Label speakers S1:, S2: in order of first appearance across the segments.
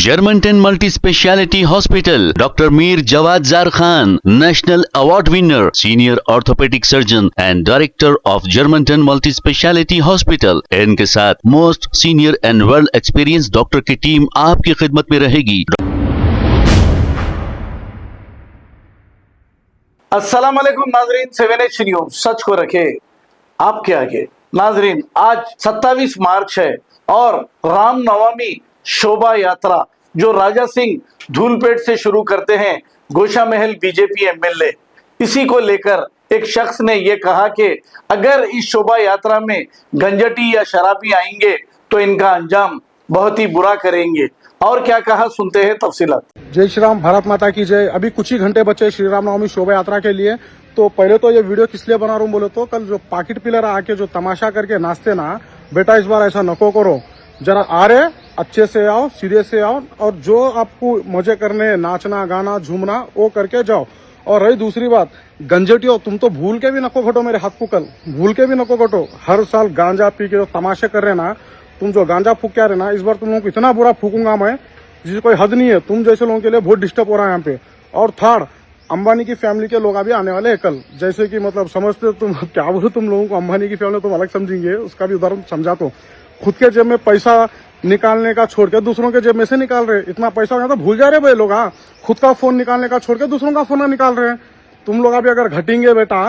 S1: Germanton multi speciality hospital, doctor Mir Jawad Zar Khan, national award winner, senior orthopaedic surgeon and director of Germanton multi speciality hospital. इनके साथ most senior and world experience doctor की team आपकी खिदमत में रहेगी।
S2: अस्सलाम वालेकुम नाजरीन, 7H न्यूज सच को रखे आपके आगे। नाजरीन, आज 27 मार्च है और रामनवमी शोभा यात्रा जो राजा सिंह धूलपेट से शुरू करते हैं गोशा महल बीजेपी एमएलए, इसी को लेकर एक शख्स ने यह कहा कि अगर इस शोभा यात्रा में गंजटी या शराबी आएंगे तो इनका अंजाम बहुत ही बुरा करेंगे। और क्या कहा, सुनते हैं तफसीलात।
S3: जय श्री राम, भारत माता की जय। अभी कुछ ही घंटे बचे श्री राम नवमी शोभा यात्रा के लिए। तो पहले तो ये वीडियो किस लिए बना रहा हूँ बोले तो, कल जो पाकिट पिलर आके जो तमाशा करके नाचते ना, बेटा इस बार ऐसा नको करो, जरा आ रहे अच्छे से आओ, सीधे से आओ, और जो आपको मजे करने, नाचना गाना झूमना वो करके जाओ। और रही दूसरी बात, गंजटियो तुम तो भूल के भी नको घटो, मेरे हाथ को कल भूल के भी नको घटो। हर साल गांजा पी के जो तमाशे कर रहे ना, तुम जो गांजा फूक क्या रहे ना, इस बार तुम लोगों को इतना बुरा फूकूंगा मैं जिसकी कोई हद नहीं है। तुम जैसे लोगों के लिए बहुत डिस्टर्ब हो रहा है यहाँ पे। और थर्ड, अंबानी की फैमिली के लोग अभी आने वाले हैं कल, जैसे कि मतलब समझते तुम क्या बोलो, तुम लोगों को अंबानी की फैमिली तुम अलग समझेंगे, उसका भी उदाहरण समझा। तो खुद के जेब में पैसा निकालने का छोड़ के दूसरों के जेब में से निकाल रहे, इतना पैसा हो जाता भूल जा रहे भाई लोग। हाँ, खुद का फोन निकालने का छोड़ के दूसरों का फोन निकाल रहे हैं। तुम लोग अभी अगर घटेंगे बेटा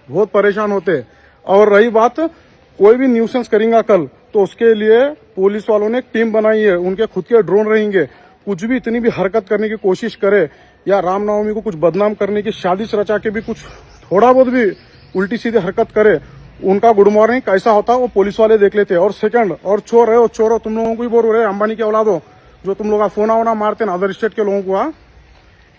S3: बहुत परेशान होते। और रही बात, कोई भी न्यूसेंस करेंगे कल तो उसके लिए पुलिस वालों ने एक टीम बनाई है, उनके खुद के ड्रोन रहेंगे। कुछ भी इतनी भी हरकत करने की कोशिश करे या रामनवमी को कुछ बदनाम करने की साजिश रचा के भी कुछ थोड़ा बहुत भी उल्टी सीधी हरकत करे, उनका गुड मॉर्निंग कैसा होता वो पुलिस वाले देख लेते। और सेकंड, और चोर है वो चोर हो, तुम लोगों को ही बोल रहे अंबानी के औलादो, जो तुम लोग फोन आवना मारते ना अदर स्टेट के लोगों को,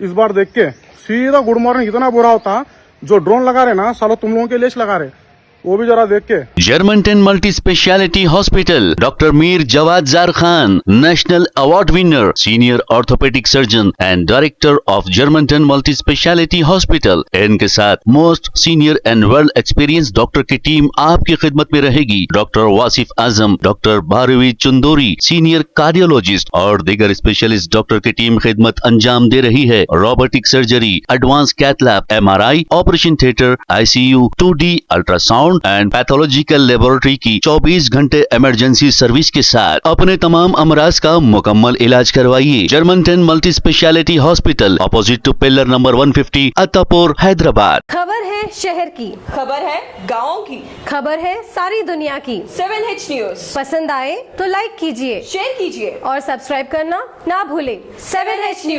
S3: इस बार देख के सीधा गुड मॉर्निंग इतना बुरा होता। जो ड्रोन लगा रहे ना सालो तुम लोगों के लेस लगा रहे, वो भी जरा देख के।
S1: Germanton multi speciality hospital, doctor Mir Jawad Zar Khan, national award winner, senior orthopaedic surgeon and director of Germanton multi speciality hospital. इनके साथ most senior and world experience doctor की टीम आपकी खिदमत में रहेगी। Doctor Wasif Azam, doctor Bharvi Chandori, senior cardiologist और दीगर स्पेशलिस्ट डॉक्टर की टीम खिदमत अंजाम दे रही है। Robotic surgery, advance cath lab, MRI, operation theatre, ICU, 2D ultrasound and pathological laboratory की 24 घंटे इमरजेंसी सर्विस के साथ अपने तमाम अमराज का मुकम्मल इलाज करवाइए। Germanten multi speciality hospital, opposite to pillar number 150, Attapur, Hyderabad.
S4: खबर है शहर की,
S5: खबर है गाँव की,
S4: खबर है सारी दुनिया की।
S5: 7H न्यूज
S4: पसंद आए तो लाइक कीजिए,
S5: शेयर कीजिए
S4: और सब्सक्राइब करना ना भूलें।
S5: 7H news.